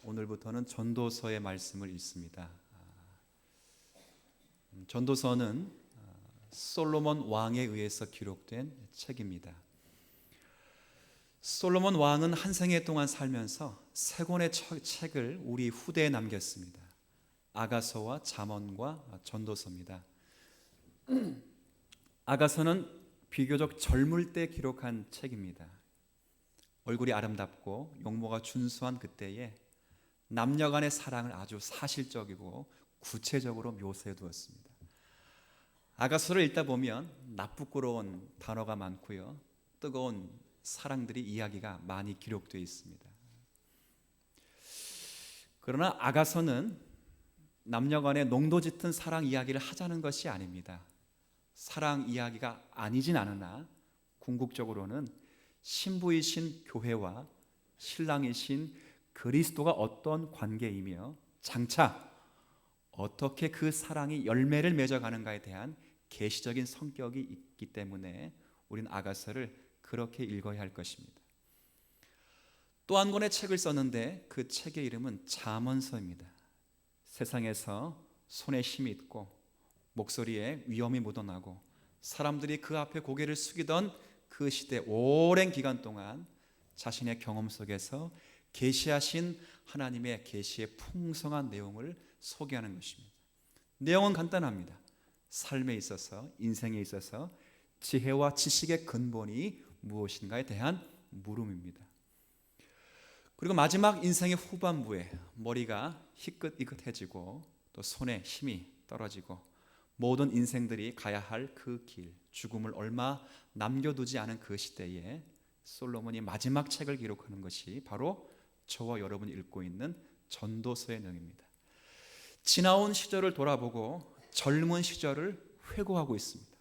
오늘부터는 전도서의 말씀을 읽습니다. 전도서는 솔로몬 왕에 의해서 기록된 책입니다. 솔로몬 왕은 한 생애 동안 살면서 세 권의 책을 우리 후대에 남겼습니다. 아가서와 잠언과 전도서입니다. 아가서는 비교적 젊을 때 기록한 책입니다. 얼굴이 아름답고 용모가 준수한 그때에 남녀 간의 사랑을 아주 사실적이고 구체적으로 묘사해 두었습니다. 아가서를 읽다 보면 나쁘고러운 단어가 많고요, 뜨거운 사랑들이 이야기가 많이 기록되어 있습니다. 그러나 아가서는 남녀 간의 농도 짙은 사랑 이야기를 하자는 것이 아닙니다. 사랑 이야기가 아니진 않으나 궁극적으로는 신부이신 교회와 신랑이신 그리스도가 어떤 관계이며 장차 어떻게 그 사랑이 열매를 맺어가는가에 대한 계시적인 성격이 있기 때문에 우리는 아가서를 그렇게 읽어야 할 것입니다. 또 한 권의 책을 썼는데 그 책의 이름은 잠언서입니다. 세상에서 손에 힘이 있고 목소리에 위엄이 묻어나고 사람들이 그 앞에 고개를 숙이던 그 시대 오랜 기간 동안 자신의 경험 속에서 계시하신 하나님의 계시의 풍성한 내용을 소개하는 것입니다. 내용은 간단합니다. 삶에 있어서, 인생에 있어서 지혜와 지식의 근본이 무엇인가에 대한 물음입니다. 그리고 마지막 인생의 후반부에 머리가 희끗희끗해지고 또 손에 힘이 떨어지고 모든 인생들이 가야 할 그 길, 죽음을 얼마 남겨두지 않은 그 시대에 솔로몬이 마지막 책을 기록하는 것이 바로 저와 여러분이 읽고 있는 전도서의 내용입니다. 지나온 시절을 돌아보고 젊은 시절을 회고하고 있습니다.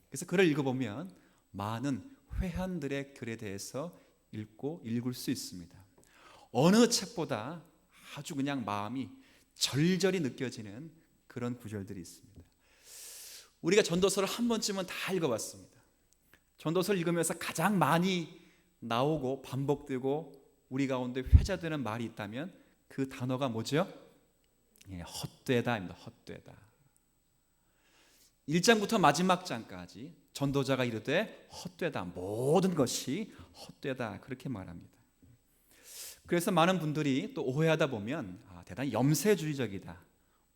그래서 글을 읽어보면 많은 회한들의 글에 대해서 읽을 수 있습니다. 어느 책보다 아주 그냥 마음이 절절히 느껴지는 그런 구절들이 있습니다. 우리가 전도서를 한 번쯤은 다 읽어봤습니다. 전도서를 읽으면서 가장 많이 나오고 반복되고 우리 가운데 회자되는 말이 있다면 그 단어가 뭐죠? 헛되다입니다. 헛되다. 1장부터 마지막 장까지 전도자가 이르되 헛되다, 모든 것이 헛되다, 그렇게 말합니다. 그래서 많은 분들이 또 오해하다 보면 대단히 염세주의적이다,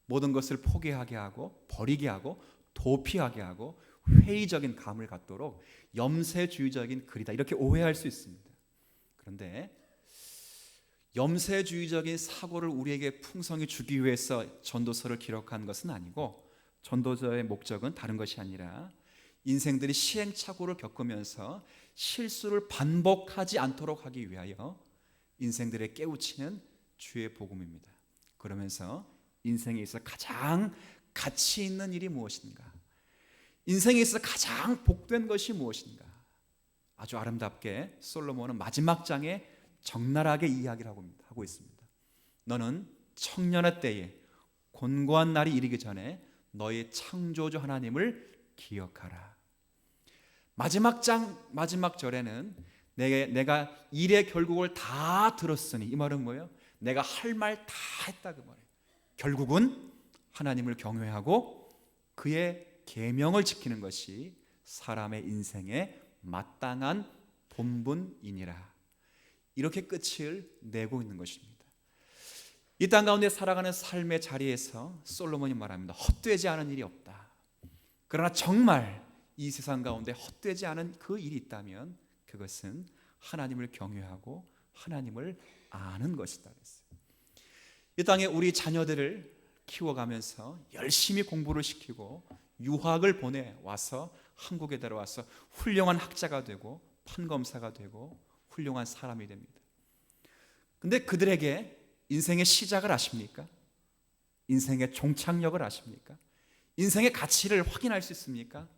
모든 것을 포기하게 하고 버리게 하고 도피하게 하고 회의적인 감을 갖도록 염세주의적인 글이다, 이렇게 오해할 수 있습니다. 그런데 염세주의적인 사고를 우리에게 풍성히 주기 위해서 전도서를 기록한 것은 아니고, 전도서의 목적은 다른 것이 아니라 인생들이 시행착오를 겪으면서 실수를 반복하지 않도록 하기 위하여 인생들의 깨우치는 주의 복음입니다. 그러면서 인생에 있어 가장 가치 있는 일이 무엇인가, 인생에 있어 가장 복된 것이 무엇인가, 아주 아름답게 솔로몬은 마지막 장에 적나라하게 이야기를 하고 있습니다. 너는 청년의 때에 곤고한 날이 이르기 전에 너의 창조주 하나님을 기억하라. 마지막 장 마지막 절에는 내가 일의 결국을 다 들었으니, 이 말은 뭐예요? 내가 할 말 다 했다, 그 말이에요. 결국은 하나님을 경외하고 그의 계명을 지키는 것이 사람의 인생의 마땅한 본분이니라. 이렇게 끝을 내고 있는 것입니다. 이 땅 가운데 살아가는 삶의 자리에서 솔로몬이 말합니다. 헛되지 않은 일이 없다. 그러나 정말 이 세상 가운데 헛되지 않은 그 일이 있다면 그것은 하나님을 경외하고 하나님을 아는 것이다. 이 땅에 우리 자녀들을 키워가면서 열심히 공부를 시키고 유학을 보내와서 한국에 들어와서 훌륭한 학자가 되고 판검사가 되고 훌륭한 사람이 됩니다. 근데 그들에게 인생의 시작을 아십니까? 인생의 종착역을 아십니까? 인생의 가치를 확인할 수 있습니까?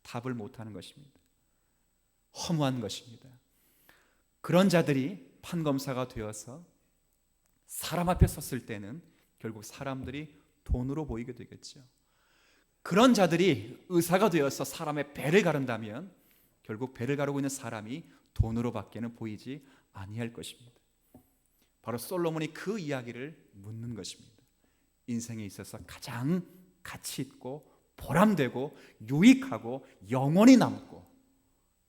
답을 못하는 것입니다. 허무한 것입니다. 그런 자들이 판검사가 되어서 사람 앞에 섰을 때는 결국 사람들이 돈으로 보이게 되겠죠. 그런 자들이 의사가 되어서 사람의 배를 가른다면 결국 배를 가르고 있는 사람이 돈으로 밖에는 보이지 아니할 것입니다. 바로 솔로몬이 그 이야기를 묻는 것입니다. 인생에 있어서 가장 가치 있고 보람되고 유익하고 영원히 남고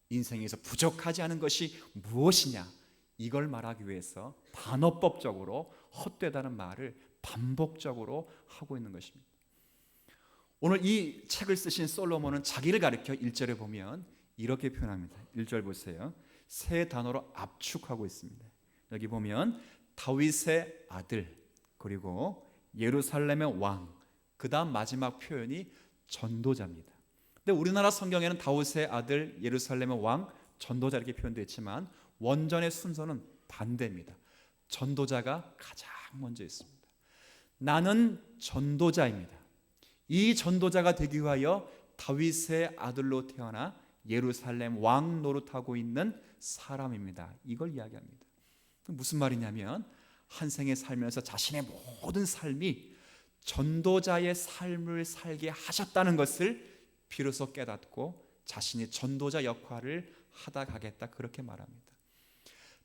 인생에서 부족하지 않은 것이 무엇이냐, 이걸 말하기 위해서 반어법적으로 헛되다는 말을 반복적으로 하고 있는 것입니다. 오늘 이 책을 쓰신 솔로몬은 자기를 가리켜 1절에 보면 이렇게 표현합니다. 1절 보세요. 세 단어로 압축하고 있습니다. 여기 보면 다윗의 아들, 그리고 예루살렘의 왕, 그 다음 마지막 표현이 전도자입니다. 근데 우리나라 성경에는 다윗의 아들, 예루살렘의 왕, 전도자 이렇게 표현되어 있지만 원전의 순서는 반대입니다. 전도자가 가장 먼저 있습니다. 나는 전도자입니다. 이 전도자가 되기 위하여 다윗의 아들로 태어나 예루살렘 왕 노릇하고 있는 사람입니다. 이걸 이야기합니다. 무슨 말이냐면 한 생에 살면서 자신의 모든 삶이 전도자의 삶을 살게 하셨다는 것을 비로소 깨닫고 자신이 전도자 역할을 하다 가겠다, 그렇게 말합니다.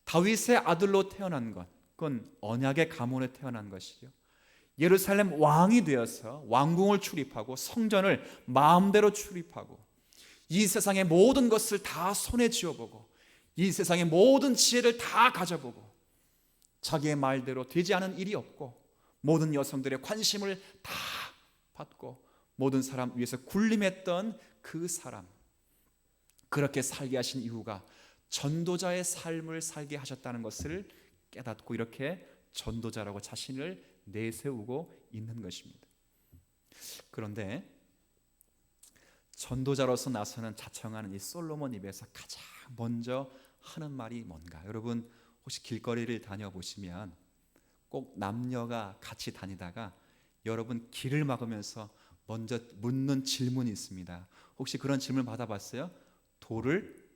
다윗의 아들로 태어난 것, 그건 언약의 가문에 태어난 것이죠. 예루살렘 왕이 되어서 왕궁을 출입하고 성전을 마음대로 출입하고 이 세상의 모든 것을 다 손에 쥐어보고 이 세상의 모든 지혜를 다 가져보고 자기의 말대로 되지 않은 일이 없고 모든 여성들의 관심을 다 받고 모든 사람 위해서 군림했던 그 사람, 그렇게 살게 하신 이유가 전도자의 삶을 살게 하셨다는 것을 깨닫고 이렇게 전도자라고 자신을 내세우고 있는 것입니다. 그런데 전도자로서 나서는 자청하는 이 솔로몬 입에서 가장 먼저 하는 말이 뭔가? 여러분 혹시 길거리를 다녀보시면 꼭 남녀가 같이 다니다가 여러분 길을 막으면서 먼저 묻는 질문이 있습니다. 혹시 그런 질문 받아봤어요? 도를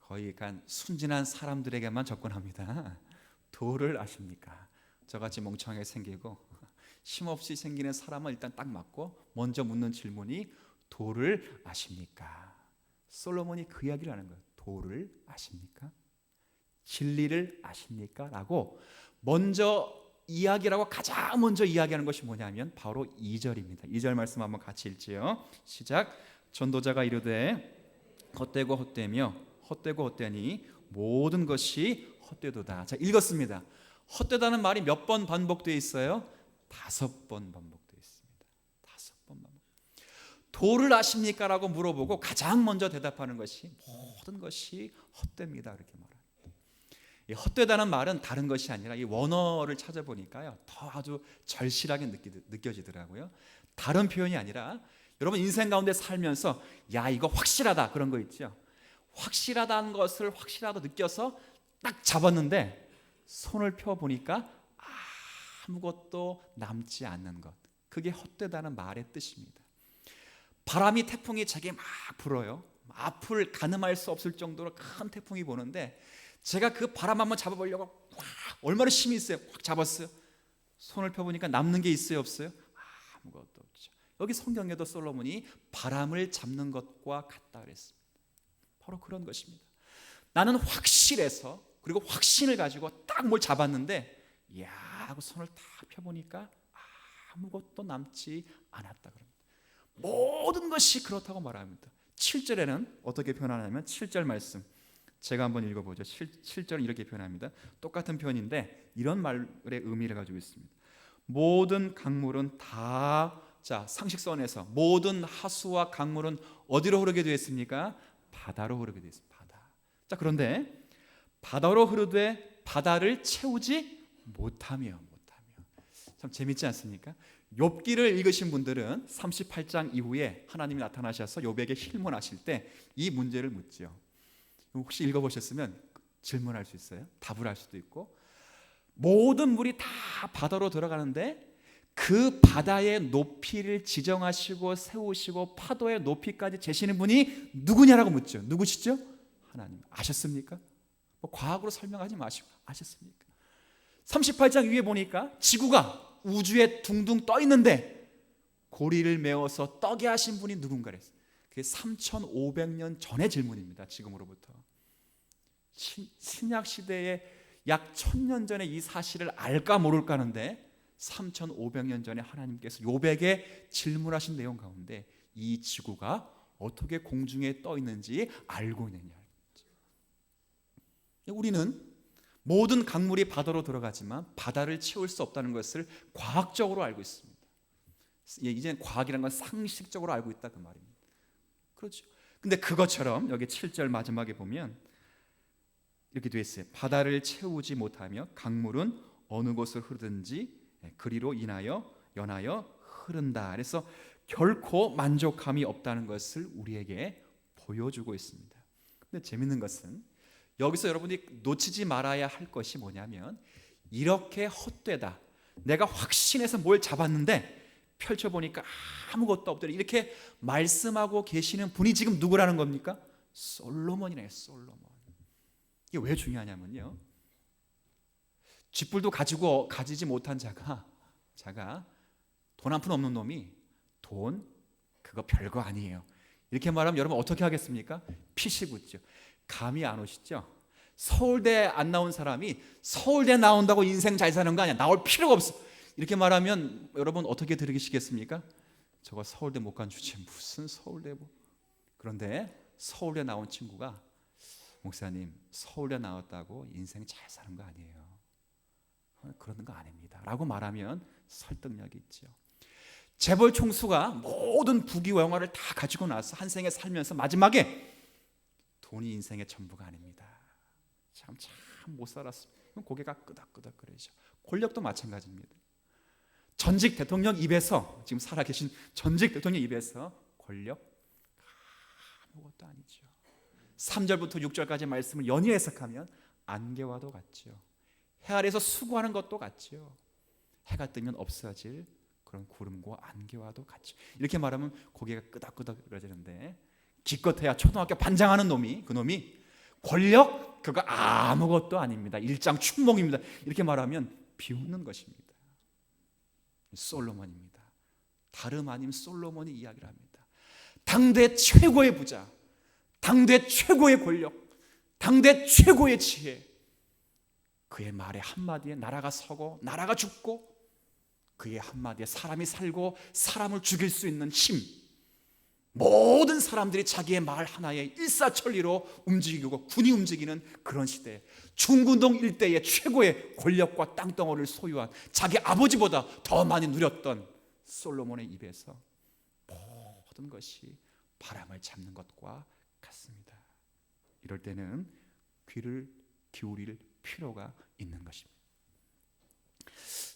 거의 약간 순진한 사람들에게만 접근합니다. 도를 아십니까? 저같이 멍청하게 생기고 힘없이 생기는 사람은 일단 딱 맞고 먼저 묻는 질문이 도를 아십니까? 솔로몬이 그 이야기를 하는 거예요. 도를 아십니까? 진리를 아십니까? 라고 먼저 이야기라고 가장 먼저 이야기하는 것이 뭐냐면 바로 2절입니다. 2절 말씀 한번 같이 읽지요. 시작. 전도자가 이르되 헛되고 헛되며 헛되고 헛되니 모든 것이 헛되도다. 자, 읽었습니다. 헛되다는 말이 몇 번 반복되어 있어요? 5번 반복되어 있습니다. 5번 반복. 도를 아십니까? 라고 물어보고 가장 먼저 대답하는 것이 모든 것이 헛됩니다. 이렇게 말합니다. 이 헛되다는 말은 다른 것이 아니라 이 원어를 찾아보니까요 더 아주 절실하게 느껴지더라고요. 다른 표현이 아니라 여러분 인생 가운데 살면서 야 이거 확실하다 그런 거 있죠. 확실하다는 것을 확실하다 느껴서 딱 잡았는데 손을 펴보니까 아무것도 남지 않는 것, 그게 헛되다는 말의 뜻입니다. 바람이 태풍이 제게 막 불어요. 앞을 가늠할 수 없을 정도로 큰 태풍이 부는데 제가 그 바람 한번 잡아보려고 얼마나 힘이 있어요. 확 잡았어요. 손을 펴보니까 남는 게 있어요, 없어요? 아무것도 없죠. 여기 성경에도 솔로몬이 바람을 잡는 것과 같다 그랬습니다. 바로 그런 것입니다. 나는 확실해서 그리고 확신을 가지고 딱 뭘 잡았는데 이야 하고 손을 딱 펴보니까 아무것도 남지 않았다 그럽니다. 모든 것이 그렇다고 말합니다. 7절에는 어떻게 표현하냐면 7절 말씀 제가 한번 읽어보죠. 7절은 이렇게 표현합니다. 똑같은 표현인데 이런 말의 의미를 가지고 있습니다. 모든 강물은 다, 자 상식선에서 모든 하수와 강물은 어디로 흐르게 되어 있습니까? 바다로 흐르게 되어 있습니다. 바다. 자 그런데 바다로 흐르되 바다를 채우지 못하며 참 재밌지 않습니까? 욥기를 읽으신 분들은 38장 이후에 하나님이 나타나셔서 욥에게 힐문하실 때 이 문제를 묻죠. 혹시 읽어보셨으면 질문할 수 있어요. 답을 할 수도 있고 모든 물이 다 바다로 들어가는데 그 바다의 높이를 지정하시고 세우시고 파도의 높이까지 재시는 분이 누구냐라고 묻죠. 누구시죠? 하나님. 아셨습니까? 뭐 과학으로 설명하지 마시고 아셨습니까? 38장 위에 보니까 지구가 우주에 둥둥 떠 있는데 고리를 메어서 떠게 하신 분이 누군가 그랬어요. 그게 3,500년 전의 질문입니다. 지금으로부터 신약 시대에 약 1000년 전에 이 사실을 알까 모를까 하는데 3500년 전에 하나님께서 욥에게 질문하신 내용 가운데 이 지구가 어떻게 공중에 떠 있는지 알고 있느냐. 우리는 모든 강물이 바다로 들어가지만 바다를 채울 수 없다는 것을 과학적으로 알고 있습니다. 이제 과학이라는 건 상식적으로 알고 있다 그 말입니다. 그렇죠. 근데 그것처럼 여기 7절 마지막에 보면 이렇게 되어 있어요. 바다를 채우지 못하며 강물은 어느 곳을 흐르든지 그리로 연하여 흐른다. 그래서 결코 만족함이 없다는 것을 우리에게 보여주고 있습니다. 근데 재밌는 것은 여기서 여러분이 놓치지 말아야 할 것이 뭐냐면 이렇게 헛되다. 내가 확신해서 뭘 잡았는데 펼쳐보니까 아무것도 없더라. 이렇게 말씀하고 계시는 분이 지금 누구라는 겁니까? 솔로몬이네요. 솔로몬. 이게 왜 중요하냐면요, 쥐뿔도 가지지 못한 자가 돈 한 푼 없는 놈이 돈 그거 별거 아니에요. 이렇게 말하면 여러분 어떻게 하겠습니까? 피식 웃죠. 감이 안 오시죠? 서울대 안 나온 사람이 서울대 나온다고 인생 잘 사는 거 아니야. 나올 필요가 없어. 이렇게 말하면 여러분 어떻게 들으시겠습니까? 저거 서울대 못 간 주제 무슨 서울대 뭐. 그런데 서울대 나온 친구가 목사님 서울대 나왔다고 인생 잘 사는 거 아니에요. 그런 거 아닙니다. 라고 말하면 설득력이 있죠. 재벌 총수가 모든 부귀와 영화를 다 가지고 나서 한 생에 살면서 마지막에 돈이 인생의 전부가 아닙니다. 참 못 살았습니다. 고개가 끄덕끄덕거리죠. 권력도 마찬가지입니다. 전직 대통령 입에서 지금 살아계신 전직 대통령 입에서 권력 아무것도 아니죠. 3절부터 6절까지 말씀을 연이어 해석하면 안개와도 같죠. 해 아래에서 수고하는 것도 같죠. 해가 뜨면 없어질 그런 구름과 안개와도 같죠. 이렇게 말하면 고개가 끄덕끄덕거리는데 기껏해야 초등학교 반장하는 놈이 그놈이 권력 그거 아무것도 아닙니다. 일장춘몽입니다. 이렇게 말하면 비웃는 것입니다. 솔로몬입니다. 다름 아닌 솔로몬이 이야기를 합니다. 당대 최고의 부자, 당대 최고의 권력, 당대 최고의 지혜, 그의 말의 한마디에 나라가 서고 나라가 죽고 그의 한마디에 사람이 살고 사람을 죽일 수 있는 힘, 모든 사람들이 자기의 말 하나에 일사천리로 움직이고 군이 움직이는 그런 시대, 중군동 일대의 최고의 권력과 땅덩어리를 소유한 자기 아버지보다 더 많이 누렸던 솔로몬의 입에서 모든 것이 바람을 잡는 것과 같습니다. 이럴 때는 귀를 기울일 필요가 있는 것입니다.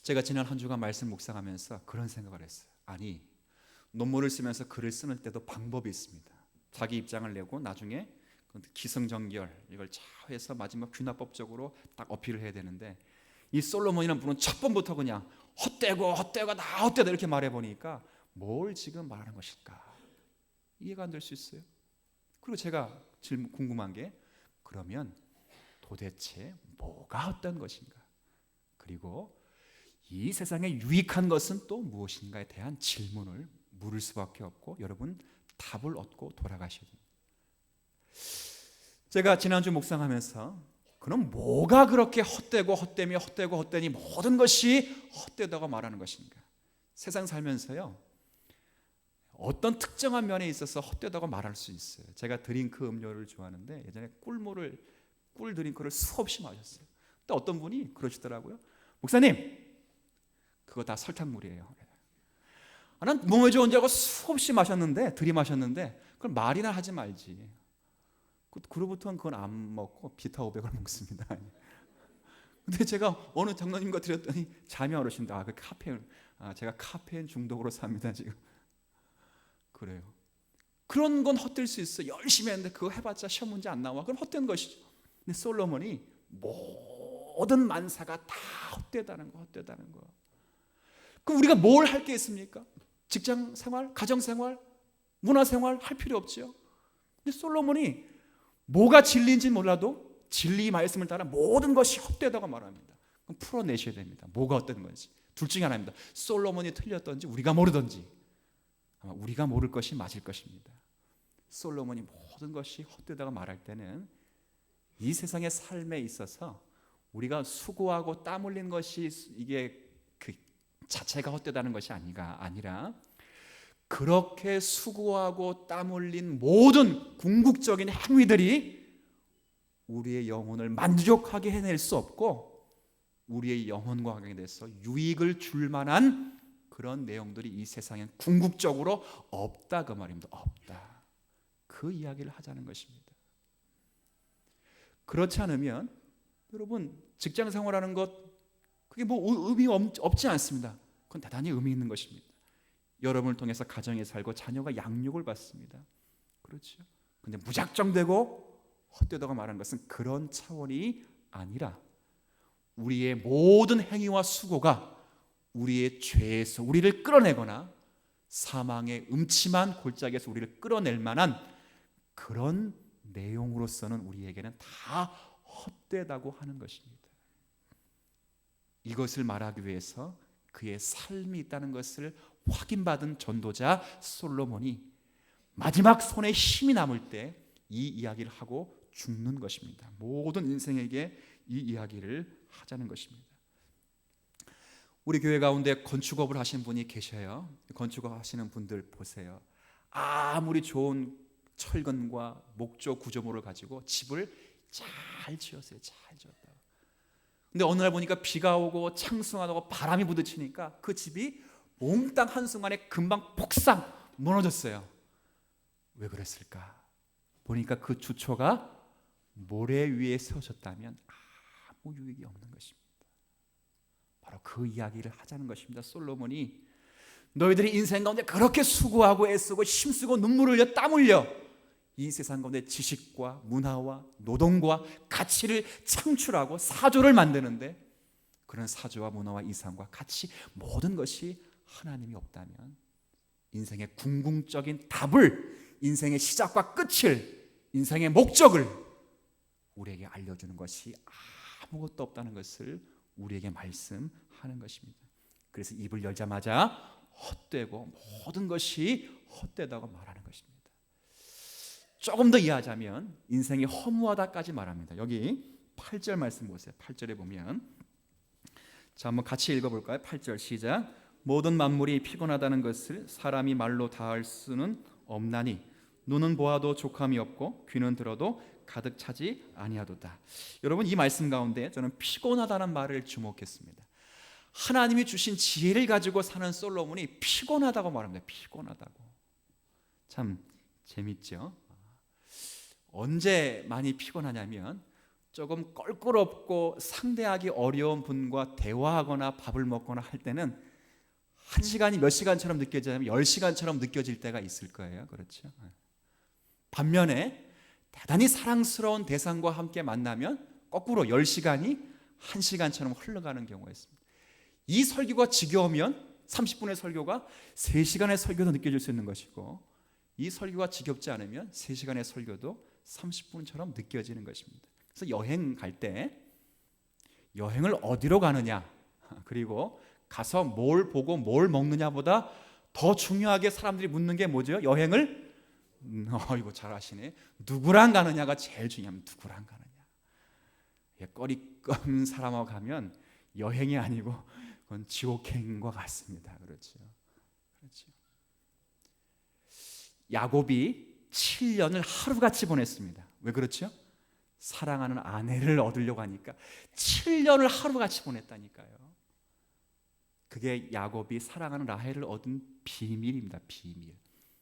제가 지난 한 주간 말씀 묵상하면서 그런 생각을 했어요. 아니, 논문을 쓰면서 글을 쓰는 때도 방법이 있습니다. 자기 입장을 내고 나중에 기승전결 이걸 차해서 마지막 균화법적으로 딱 어필을 해야 되는데 이 솔로몬이라는 분은 첫 번부터 그냥 헛되고 나 헛되다 이렇게 말해보니까 뭘 지금 말하는 것일까 이해가 안 될 수 있어요. 그리고 제가 궁금한 게 그러면 도대체 뭐가 헛된 것인가, 그리고 이 세상에 유익한 것은 또 무엇인가에 대한 질문을 물을 수밖에 없고 여러분 답을 얻고 돌아가셔야 됩니다. 제가 지난주 묵상하면서 그럼 뭐가 그렇게 헛되니 모든 것이 헛되다고 말하는 것인가. 세상 살면서요 어떤 특정한 면에 있어서 헛되다고 말할 수 있어요. 제가 드링크 음료를 좋아하는데 예전에 꿀 드링크를 수없이 마셨어요. 근데 어떤 분이 그러시더라고요. 목사님 그거 다 설탕물이에요. 난 몸에 좋은 줄 알고 수없이 들이마셨는데 그걸 말이나 하지 말지. 그로부터는 그건 안 먹고 비타 500을 먹습니다. 근데 제가 어느 장로님과 드렸더니 잠이 안 오신다. 그 카페인, 제가 카페인 중독으로 삽니다 지금. 그래요. 그런 건 헛될 수 있어. 열심히 했는데 그거 해봤자 시험 문제 안 나와. 그럼 헛된 것이죠. 근데 솔로몬이 모든 만사가 다 헛되다는 거. 그럼 우리가 뭘 할 게 있습니까? 직장 생활, 가정 생활, 문화 생활 할 필요 없죠. 근데 솔로몬이 뭐가 진리인지 몰라도 진리 말씀을 따라 모든 것이 헛되다고 말합니다. 그럼 풀어내셔야 됩니다. 뭐가 헛된 건지. 둘 중에 하나입니다. 솔로몬이 틀렸던지 우리가 모르던지. 아마 우리가 모를 것이 맞을 것입니다. 솔로몬이 모든 것이 헛되다고 말할 때는 이 세상의 삶에 있어서 우리가 수고하고 땀 흘린 것이 이게 그 자체가 헛되다는 것이 아니라 그렇게 수고하고 땀 흘린 모든 궁극적인 행위들이 우리의 영혼을 만족하게 해낼 수 없고 우리의 영혼과 관계돼서 유익을 줄 만한 그런 내용들이 이 세상엔 궁극적으로 없다 그 말입니다. 없다. 그 이야기를 하자는 것입니다. 그렇지 않으면 여러분 직장 생활하는 것 그게 뭐 의미 없지 않습니다. 그건 대단히 의미 있는 것입니다. 여러분을 통해서 가정에 살고 자녀가 양육을 받습니다. 그렇죠. 근데 무작정되고 헛되다고 말하는 것은 그런 차원이 아니라 우리의 모든 행위와 수고가 우리의 죄에서 우리를 끌어내거나 사망의 음침한 골짜기에서 우리를 끌어낼 만한 그런 내용으로서는 우리에게는 다 헛되다고 하는 것입니다. 이것을 말하기 위해서 그의 삶이 있다는 것을 확인받은 전도자 솔로몬이 마지막 손에 힘이 남을 때 이 이야기를 하고 죽는 것입니다. 모든 인생에게 이 이야기를 하자는 것입니다. 우리 교회 가운데 건축업을 하신 분이 계셔요. 건축업 하시는 분들 보세요. 아무리 좋은 철근과 목조 구조물을 가지고 집을 잘 지었어요. 잘 지었다. 근데 어느 날 보니까 비가 오고 창승하고 바람이 부딪히니까 그 집이 몽땅 한순간에 금방 폭삭 무너졌어요. 왜 그랬을까? 보니까 그 주초가 모래 위에 세워졌다면 아무 유익이 없는 것입니다. 바로 그 이야기를 하자는 것입니다. 솔로몬이 너희들이 인생 가운데 그렇게 수고하고 애쓰고 힘쓰고 눈물을 흘려 땀 흘려 이 세상 가운데 지식과 문화와 노동과 가치를 창출하고 사조를 만드는데 그런 사조와 문화와 이상과 가치 모든 것이 하나님이 없다면 인생의 궁극적인 답을 인생의 시작과 끝을 인생의 목적을 우리에게 알려주는 것이 아무것도 없다는 것을 우리에게 말씀하는 것입니다. 그래서 입을 열자마자 헛되고 모든 것이 헛되다고 말하는 것입니다. 조금 더 이해하자면 인생이 허무하다까지 말합니다. 여기 8절 말씀 보세요. 8절에 보면 자 한번 같이 읽어볼까요? 8절 시작. 모든 만물이 피곤하다는 것을 사람이 말로 다할 수는 없나니 눈은 보아도 족함이 없고 귀는 들어도 가득 차지 아니하도다. 여러분 이 말씀 가운데 저는 피곤하다는 말을 주목했습니다. 하나님이 주신 지혜를 가지고 사는 솔로몬이 피곤하다고 말합니다. 피곤하다고. 참 재밌죠? 언제 많이 피곤하냐면 조금 껄끄럽고 상대하기 어려운 분과 대화하거나 밥을 먹거나 할 때는 1시간이 몇 시간처럼 느껴지냐면 10시간처럼 느껴질 때가 있을 거예요. 그렇죠? 반면에 대단히 사랑스러운 대상과 함께 만나면 거꾸로 10시간이 1시간처럼 흘러가는 경우가 있습니다. 이 설교가 지겨우면 30분의 설교가 3시간의 설교도 느껴질 수 있는 것이고 이 설교가 지겹지 않으면 3시간의 설교도 30분처럼 느껴지는 것입니다. 그래서 여행 갈 때 여행을 어디로 가느냐 그리고 가서 뭘 보고 뭘 먹느냐보다 더 중요하게 사람들이 묻는 게 뭐죠? 여행을 이거 잘 아시네. 누구랑 가느냐가 제일 중요합니다. 누구랑 가느냐. 꺼리꺼는 사람하고 가면 여행이 아니고 그건 지옥행과 같습니다. 그렇죠. 그렇죠. 야곱이 7년을 하루같이 보냈습니다. 왜 그렇죠? 사랑하는 아내를 얻으려고 하니까 7년을 하루같이 보냈다니까요. 그게 야곱이 사랑하는 라헬을 얻은 비밀입니다. 비밀.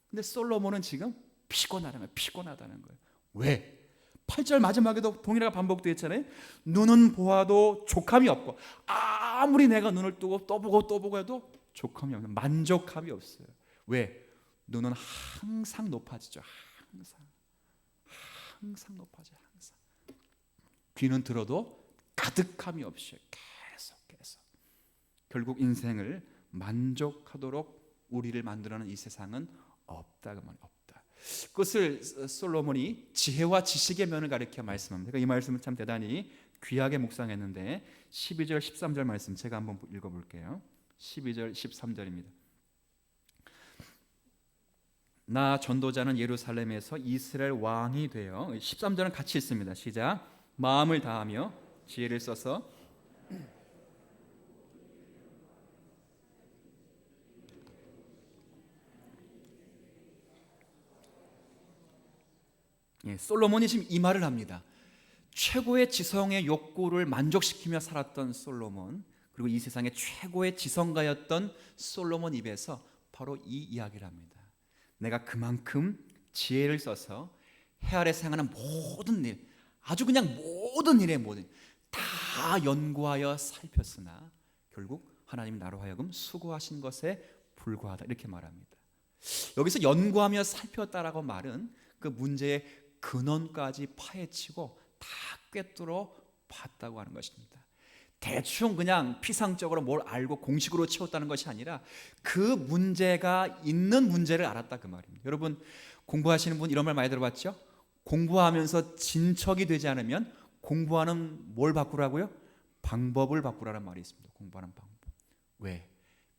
근데 솔로몬은 지금 피곤하다는 거예요. 왜? 8절 마지막에도 동일하게 반복되었잖아요. 눈은 보아도 족함이 없고 아무리 내가 눈을 뜨고 또 보고 해도 족함이 없는 만족함이 없어요. 왜? 눈은 항상 높아지죠. 항상 높아져요. 항상. 귀는 들어도 가득함이 없어요. 계속. 결국 인생을 만족하도록 우리를 만들어내는 이 세상은 없다. 그 말이 없다. 그것을 솔로몬이 지혜와 지식의 면을 가리켜 말씀합니다. 이 말씀은 참 대단히 귀하게 묵상했는데 12절 13절 말씀 제가 한번 읽어볼게요. 12절 13절입니다. 나 전도자는 예루살렘에서 이스라엘 왕이 되어 13절은 같이 있습니다. 시작. 마음을 다하며 지혜를 써서 솔로몬이 지금 이 말을 합니다. 최고의 지성의 욕구를 만족시키며 살았던 솔로몬, 그리고 이 세상의 최고의 지성가였던 솔로몬 입에서 바로 이 이야기를 합니다. 내가 그만큼 지혜를 써서 해 아래서 행하는 모든 일, 아주 그냥 모든 일에 모든 다 연구하여 살폈으나 결국 하나님이 나로 하여금 수고하신 것에 불과하다, 이렇게 말합니다. 여기서 연구하며 살폈다라고 말은 그 문제의 근원까지 파헤치고 다 꿰뚫어 봤다고 하는 것입니다. 대충 그냥 피상적으로 뭘 알고 공식으로 채웠다는 것이 아니라 그 문제가 있는 문제를 알았다, 그 말입니다. 여러분 공부하시는 분 이런 말 많이 들어봤죠? 공부하면서 진척이 되지 않으면 공부하는 뭘 바꾸라고요? 방법을 바꾸라는 말이 있습니다. 공부하는 방법. 왜?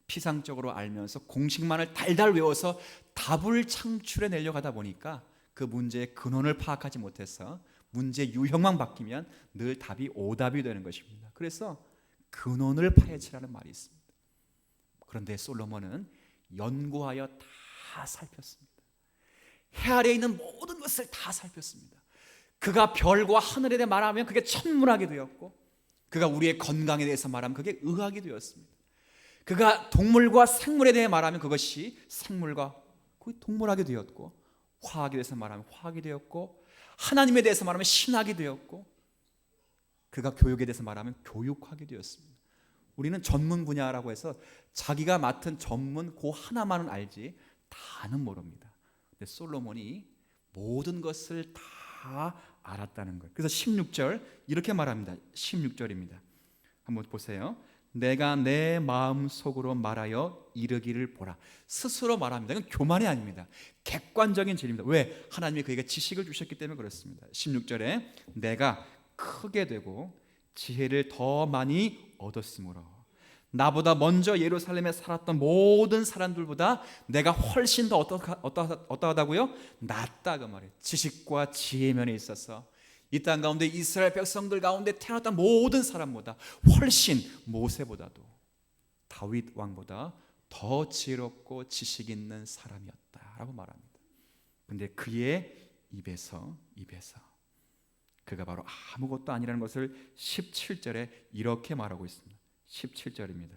피상적으로 알면서 공식만을 달달 외워서 답을 창출해 내려고 하다 보니까 그 문제의 근원을 파악하지 못해서 문제 유형만 바뀌면 늘 답이 오답이 되는 것입니다. 그래서 근원을 파헤치라는 말이 있습니다. 그런데 솔로몬은 연구하여 다 살폈습니다. 해 아래에 있는 모든 것을 다 살폈습니다. 그가 별과 하늘에 대해 말하면 그게 천문학이 되었고, 그가 우리의 건강에 대해서 말하면 그게 의학이 되었습니다. 그가 동물과 생물에 대해 말하면 그것이 생물과 동물학이 되었고, 화학에 대해서 말하면 화학이 되었고, 하나님에 대해서 말하면 신학이 되었고, 그가 교육에 대해서 말하면 교육학이 되었습니다. 우리는 전문 분야라고 해서 자기가 맡은 전문 그 하나만은 알지 다는 모릅니다. 근데 솔로몬이 모든 것을 다 알았다는 거예요. 그래서 16절 이렇게 말합니다. 16절입니다. 한번 보세요. 내가 내 마음속으로 말하여 이르기를 보라. 스스로 말합니다. 이건 교만이 아닙니다. 객관적인 진리입니다. 왜? 하나님이 그에게 지식을 주셨기 때문에 그렇습니다. 16절에 내가 크게 되고 지혜를 더 많이 얻었으므로 나보다 먼저 예루살렘에 살았던 모든 사람들보다 내가 훨씬 더 어떠하다고요? 낫다, 그 말이에요. 지식과 지혜 면에 있어서 이 땅 가운데 이스라엘 백성들 가운데 태어났던 모든 사람보다 훨씬, 모세보다도 다윗 왕보다 더 지혜롭고 지식 있는 사람이었다라고 말합니다. 근데 그의 입에서 그가 바로 아무것도 아니라는 것을 17절에 이렇게 말하고 있습니다. 17절입니다.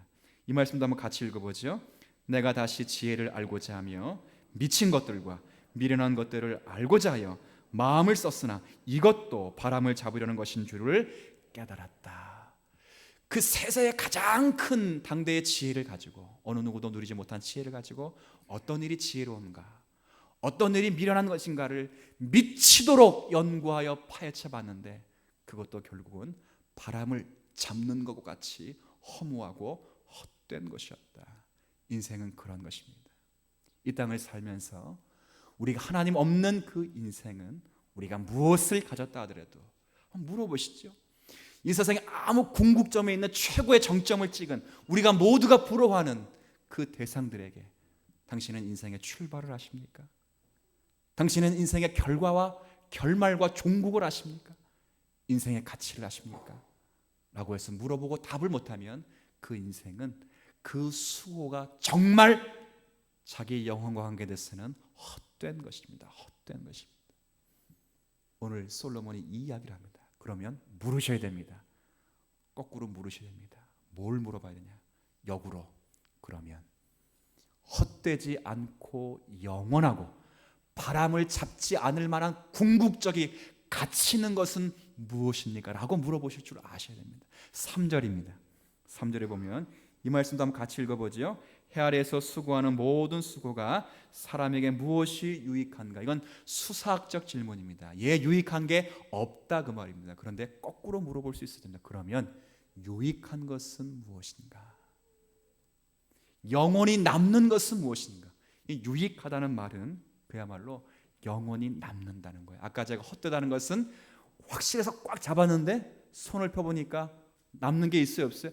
이 말씀도 한번 같이 읽어보죠. 내가 다시 지혜를 알고자 하며 미친 것들과 미련한 것들을 알고자 하여 마음을 썼으나 이것도 바람을 잡으려는 것인 줄을 깨달았다. 그 세상의 가장 큰 당대의 지혜를 가지고, 어느 누구도 누리지 못한 지혜를 가지고 어떤 일이 지혜로운가, 어떤 일이 미련한 것인가를 미치도록 연구하여 파헤쳐 봤는데 그것도 결국은 바람을 잡는 것과 같이 허무하고 헛된 것이었다. 인생은 그런 것입니다. 이 땅을 살면서 우리가 하나님 없는 그 인생은 우리가 무엇을 가졌다 하더라도 한번 물어보시죠. 이 세상에 아무 궁극점에 있는 최고의 정점을 찍은 우리가 모두가 부러워하는 그 대상들에게 당신은 인생의 출발을 아십니까? 당신은 인생의 결과와 결말과 종국을 아십니까? 인생의 가치를 아십니까? 라고 해서 물어보고 답을 못하면 그 인생은, 그 수고가 정말 자기 영혼과 관계돼서는 헛된 것입니다. 헛된 것입니다. 오늘 솔로몬이 이 이야기를 합니다. 그러면 물으셔야 됩니다. 거꾸로 물으셔야 됩니다. 뭘 물어봐야 되냐? 역으로. 그러면 헛되지 않고 영원하고 바람을 잡지 않을 만한 궁극적인 가치 있는 것은 무엇입니까? 라고 물어보실 줄 아셔야 됩니다. 3절입니다. 3절에 보면 이 말씀도 한번 같이 읽어보죠. 해 아래에서 수고하는 모든 수고가 사람에게 무엇이 유익한가? 이건 수사학적 질문입니다. 유익한 게 없다, 그 말입니다. 그런데 거꾸로 물어볼 수 있어야 됩니다. 그러면 유익한 것은 무엇인가? 영원히 남는 것은 무엇인가? 이 유익하다는 말은 그야말로 영원히 남는다는 거예요. 아까 제가 헛되다는 것은 확실해서 꽉 잡았는데 손을 펴보니까 남는 게 있어요, 없어요?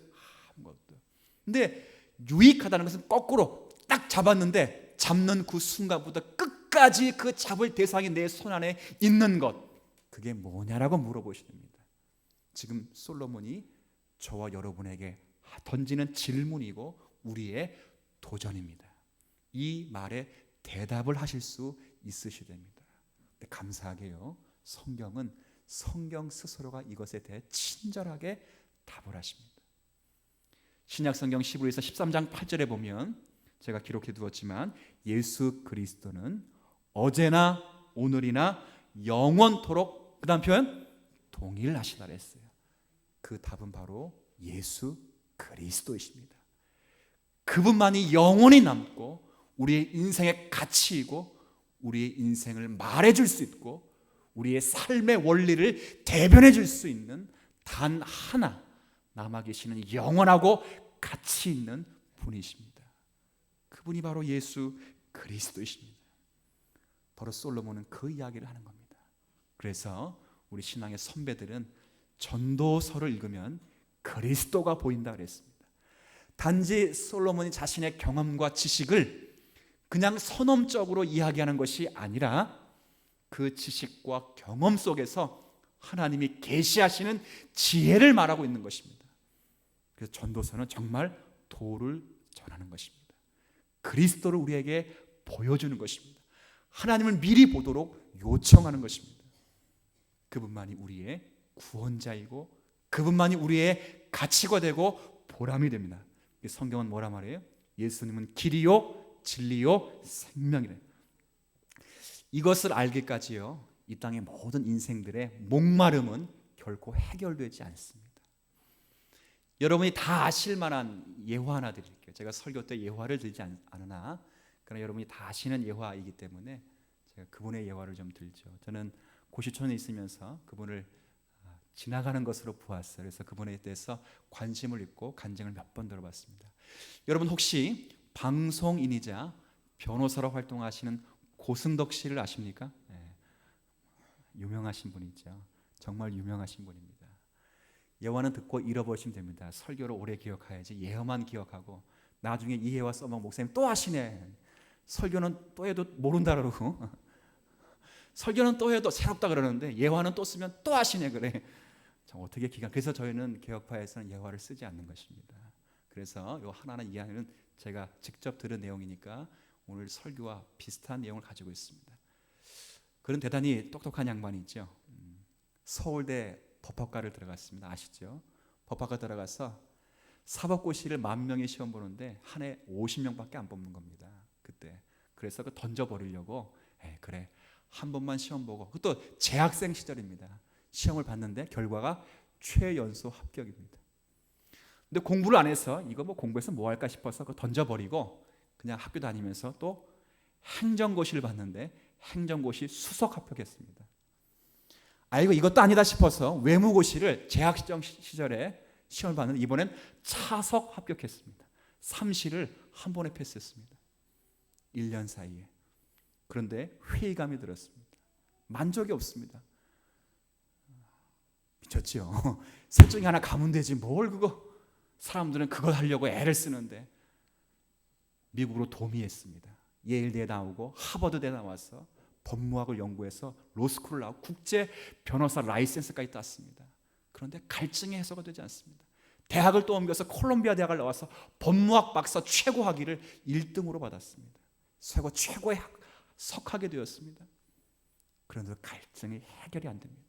아무것도. 근데 유익하다는 것은 거꾸로 딱 잡았는데 잡는 그 순간부터 끝까지 그 잡을 대상이 내 손 안에 있는 것, 그게 뭐냐라고 물어보시는 겁니다. 지금 솔로몬이 저와 여러분에게 던지는 질문이고 우리의 도전입니다. 이 말에 대답을 하실 수 있으셔야 됩니다. 근데 감사하게요, 성경은 성경 스스로가 이것에 대해 친절하게 답을 하십니다. 신약성경 11에서 13장 8절에 보면 제가 기록해 두었지만 예수 그리스도는 어제나 오늘이나 영원토록, 그 다음 표현 동일하시다 했어요. 그 답은 바로 예수 그리스도이십니다. 그분만이 영원히 남고 우리의 인생의 가치이고 우리의 인생을 말해줄 수 있고 우리의 삶의 원리를 대변해 줄 수 있는 단 하나 남아 계시는 영원하고 가치 있는 분이십니다. 그분이 바로 예수 그리스도이십니다. 바로 솔로몬은 그 이야기를 하는 겁니다. 그래서 우리 신앙의 선배들은 전도서를 읽으면 그리스도가 보인다 그랬습니다. 단지 솔로몬이 자신의 경험과 지식을 그냥 선언적으로 이야기하는 것이 아니라 그 지식과 경험 속에서 하나님이 계시하시는 지혜를 말하고 있는 것입니다. 그래서 전도서는 정말 도를 전하는 것입니다. 그리스도를 우리에게 보여주는 것입니다. 하나님을 미리 보도록 요청하는 것입니다. 그분만이 우리의 구원자이고 그분만이 우리의 가치가 되고 보람이 됩니다. 성경은 뭐라 말해요? 예수님은 길이요 진리요 생명이래. 이것을 알기까지요, 이 땅의 모든 인생들의 목마름은 결코 해결되지 않습니다. 여러분이 다 아실 만한 예화 하나 드릴게요. 제가 설교 때 예화를 들지 않으나 그러나 여러분이 다 아시는 예화이기 때문에 제가 그분의 예화를 좀 들죠. 저는 고시촌에 있으면서 그분을 지나가는 것으로 보았어요. 그래서 그분에 대해서 관심을 있고 간증을 몇 번 들어봤습니다. 여러분 혹시 방송인이자 변호사로 활동하시는 고승덕 씨를 아십니까? 네. 유명하신 분이죠. 정말 유명하신 분입니다. 예화는 듣고 잃어버리시면 됩니다. 설교를 오래 기억해야지 예화만 기억하고 나중에 이 예화 써먹은 목사님 또 하시네. 설교는 또 해도 모른다 그러고 설교는 또 해도 새롭다 그러는데 예화는 또 쓰면 또 하시네 그래. 어떻게 그래서 저희는 개혁파에서는 예화를 쓰지 않는 것입니다. 그래서 이 하나하나 이야기는 제가 직접 들은 내용이니까 오늘 설교와 비슷한 내용을 가지고 있습니다. 그런 대단히 똑똑한 양반이 있죠. 서울대 법학과를 들어갔습니다. 아시죠? 법학과 들어가서 사법고시를 10,000명이 시험 보는데 한 해 50명밖에 안 뽑는 겁니다. 그때. 그래서 그 던져버리려고 그래 한 번만 시험 보고, 그것도 재학생 시절입니다. 시험을 봤는데 결과가 최연소 합격입니다. 근데 공부를 안 해서 이거 뭐 공부해서 뭐 할까 싶어서 그거 던져버리고 그냥 학교 다니면서 또 행정고시를 봤는데 행정고시 수석 합격했습니다. 아이고 이것도 아니다 싶어서 외무고시를 재학생 시절에 시험을 봤는데 이번엔 차석 합격했습니다. 3시를 한 번에 패스했습니다. 1년 사이에. 그런데 회의감이 들었습니다. 만족이 없습니다. 미쳤죠? 셋 중에 하나 가면 되지 뭘 그거. 사람들은 그거 하려고 애를 쓰는데 미국으로 도미했습니다. 예일대에 나오고 하버드대에 나와서 법무학을 연구해서 로스쿨을 나오고 국제 변호사 라이센스까지 땄습니다. 그런데 갈증이 해소가 되지 않습니다. 대학을 또 옮겨서 콜롬비아 대학을 나와서 법무학 박사 최고 학위를 1등으로 받았습니다. 최고의 석학이 되었습니다. 그런데 갈증이 해결이 안 됩니다.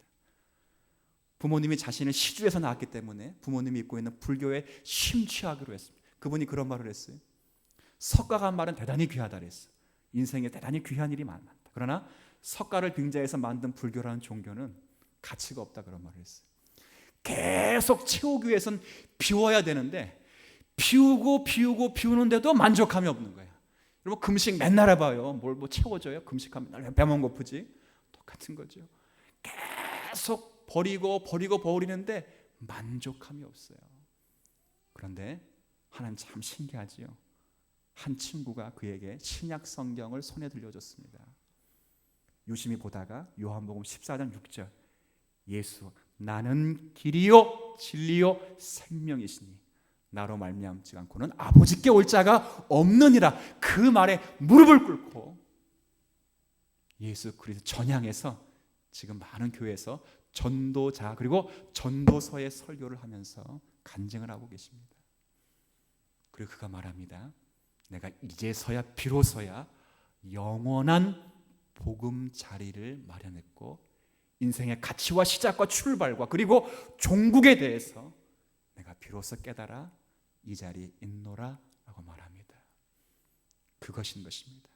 부모님이 자신을 시주에서 낳았기 때문에 부모님이 입고 있는 불교에 심취하기로 했습니다. 그분이 그런 말을 했어요. 석가가 한 말은 대단히 귀하다 그랬어요. 인생에 대단히 귀한 일이 많다. 그러나 석가를 빙자해서 만든 불교라는 종교는 가치가 없다 그런 말을 했어요. 계속 채우기 위해서는 비워야 되는데 비우는데도 만족함이 없는 거예요. 여러분 금식 맨날 해봐요. 뭘 뭐 채워줘요? 금식하면 맨날 배만 고프지? 똑같은 거죠. 계속 버리는데 만족함이 없어요. 그런데 하나님 참 신기하지요. 한 친구가 그에게 신약 성경을 손에 들려줬습니다. 유심히 보다가 요한복음 14장 6절 예수 나는 길이요 진리요 생명이시니 나로 말미암지 않고는 아버지께 올 자가 없느니라. 그 말에 무릎을 꿇고 예수 그리스도 전향해서 지금 많은 교회에서 전도자 그리고 전도서의 설교를 하면서 간증을 하고 계십니다. 그리고 그가 말합니다. 내가 이제서야 비로소야 영원한 복음 자리를 마련했고 인생의 가치와 시작과 출발과 그리고 종국에 대해서 내가 비로소 깨달아 이 자리에 있노라 라고 말합니다. 그것인 것입니다.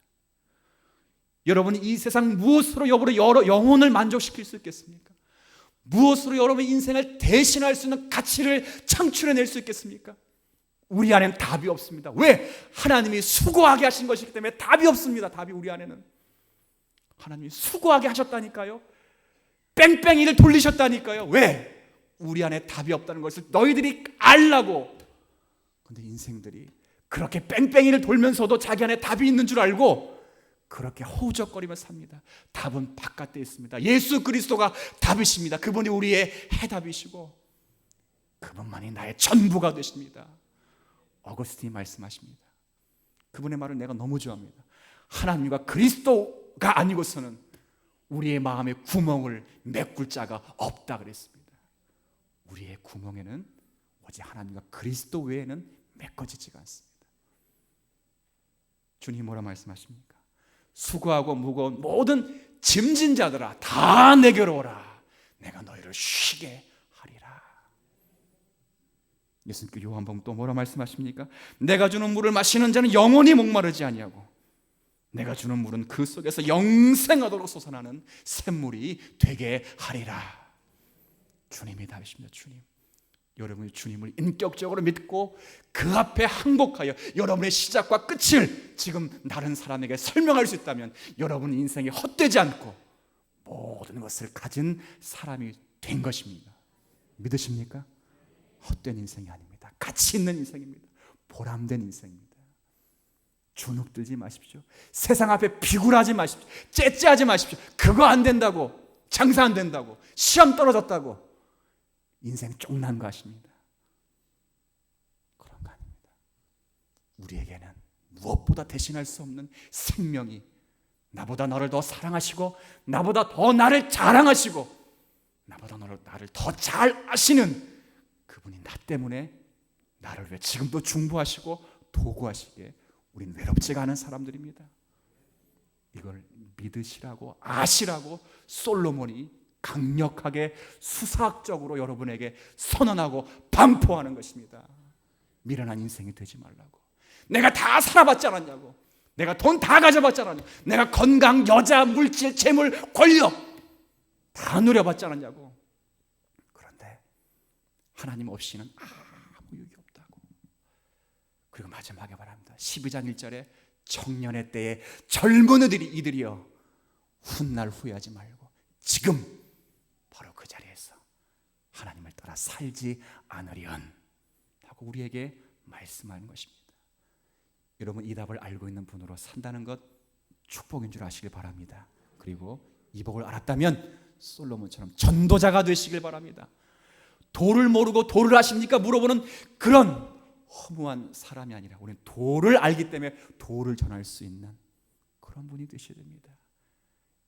여러분이 이 세상 무엇으로 여러분의 영혼을 만족시킬 수 있겠습니까? 무엇으로 여러분의 인생을 대신할 수 있는 가치를 창출해낼 수 있겠습니까? 우리 안에는 답이 없습니다. 왜? 하나님이 수고하게 하신 것이기 때문에 답이 없습니다. 답이 우리 안에는. 하나님이 수고하게 하셨다니까요. 뺑뺑이를 돌리셨다니까요. 왜? 우리 안에 답이 없다는 것을 너희들이 알라고. 그런데 인생들이 그렇게 뺑뺑이를 돌면서도 자기 안에 답이 있는 줄 알고 그렇게 허우적거리며 삽니다. 답은 바깥에 있습니다. 예수 그리스도가 답이십니다. 그분이 우리의 해답이시고 그분만이 나의 전부가 되십니다. 어거스틴이 말씀하십니다. 그분의 말을 내가 너무 좋아합니다. 하나님과 그리스도가 아니고서는 우리의 마음에 구멍을 메꿀 자가 없다 그랬습니다. 우리의 구멍에는 오직 하나님과 그리스도 외에는 메꿔지지가 않습니다. 주님이 뭐라 말씀하십니까? 수고하고 무거운 모든 짐진 자들아 다 내게로 오라. 내가 너희를 쉬게 하리라. 예수님께 요한복음 또 뭐라 말씀하십니까? 내가 주는 물을 마시는 자는 영원히 목마르지 아니하고 내가 주는 물은 그 속에서 영생하도록 솟아나는 샘물이 되게 하리라. 주님이 답이십니다. 주님. 여러분이 주님을 인격적으로 믿고 그 앞에 항복하여 여러분의 시작과 끝을 지금 다른 사람에게 설명할 수 있다면 여러분 인생이 헛되지 않고 모든 것을 가진 사람이 된 것입니다. 믿으십니까? 헛된 인생이 아닙니다. 가치 있는 인생입니다. 보람된 인생입니다. 주눅들지 마십시오. 세상 앞에 비굴하지 마십시오. 째째하지 마십시오. 그거 안 된다고, 장사 안 된다고, 시험 떨어졌다고 인생 쪽난 거 아십니다. 그런 거 아닙니다. 우리에게는 무엇보다 대신할 수 없는 생명이 나보다 너를 더 사랑하시고 나보다 더 나를 자랑하시고 나보다 나를 더 잘 아시는 그분이 나 때문에 나를 왜 지금도 중보하시고 도구하시기에 우린 외롭지가 않은 사람들입니다. 이걸 믿으시라고 아시라고 솔로몬이 강력하게 수사학적으로 여러분에게 선언하고 반포하는 것입니다. 미련한 인생이 되지 말라고. 내가 다 살아봤지 않았냐고. 내가 돈 다 가져봤지 않았냐고. 내가 건강, 여자, 물질, 재물, 권력 다 누려봤지 않았냐고. 그런데 하나님 없이는 아무 유익이 없다고. 그리고 마지막에 말합니다. 12장 1절에 청년의 때에 젊은 이들이여 훗날 후회하지 말고 지금 바로 그 자리에서 하나님을 따라 살지 않으련 하고 우리에게 말씀하는 것입니다. 여러분 이 답을 알고 있는 분으로 산다는 것 축복인 줄 아시길 바랍니다. 그리고 이 복을 알았다면 솔로몬처럼 전도자가 되시길 바랍니다. 도를 모르고 도를 아십니까? 물어보는 그런 허무한 사람이 아니라 우리는 도를 알기 때문에 도를 전할 수 있는 그런 분이 되셔야 됩니다.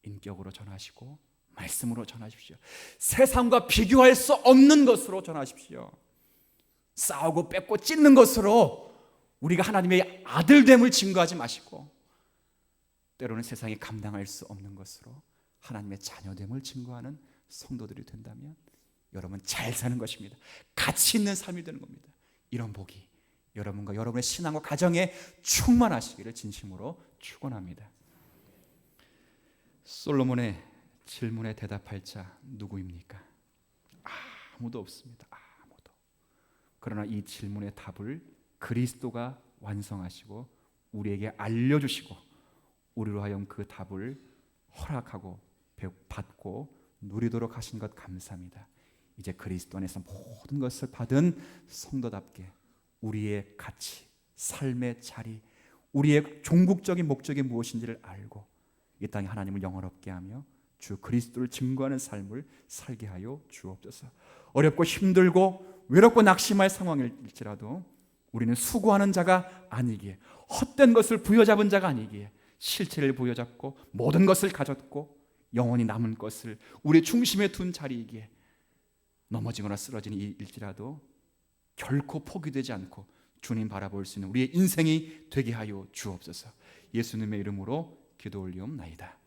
인격으로 전하시고 말씀으로 전하십시오. 세상과 비교할 수 없는 것으로 전하십시오. 싸우고 뺏고 찢는 것으로 우리가 하나님의 아들됨을 증거하지 마시고 때로는 세상이 감당할 수 없는 것으로 하나님의 자녀됨을 증거하는 성도들이 된다면 여러분 잘 사는 것입니다. 가치 있는 삶이 되는 겁니다. 이런 복이 여러분과 여러분의 신앙과 가정에 충만하시기를 진심으로 축원합니다. 솔로몬의 질문에 대답할 자 누구입니까? 아무도 없습니다. 아무도. 그러나 이 질문의 답을 그리스도가 완성하시고 우리에게 알려주시고 우리로 하여금 그 답을 허락하고 받고 누리도록 하신 것 감사합니다. 이제 그리스도 안에서 모든 것을 받은 성도답게 우리의 가치, 삶의 자리, 우리의 종국적인 목적이 무엇인지를 알고 이 땅에 하나님을 영원롭게 하며 주 그리스도를 증거하는 삶을 살게 하여 주옵소서. 어렵고 힘들고 외롭고 낙심할 상황일지라도 우리는 수고하는 자가 아니기에 헛된 것을 부여잡은 자가 아니기에 실체를 부여잡고 모든 것을 가졌고 영원히 남은 것을 우리의 중심에 둔 자리이기에 넘어지거나 쓰러지는 일지라도 결코 포기되지 않고 주님 바라볼 수 있는 우리의 인생이 되게 하여 주옵소서. 예수님의 이름으로 기도 올리옵나이다.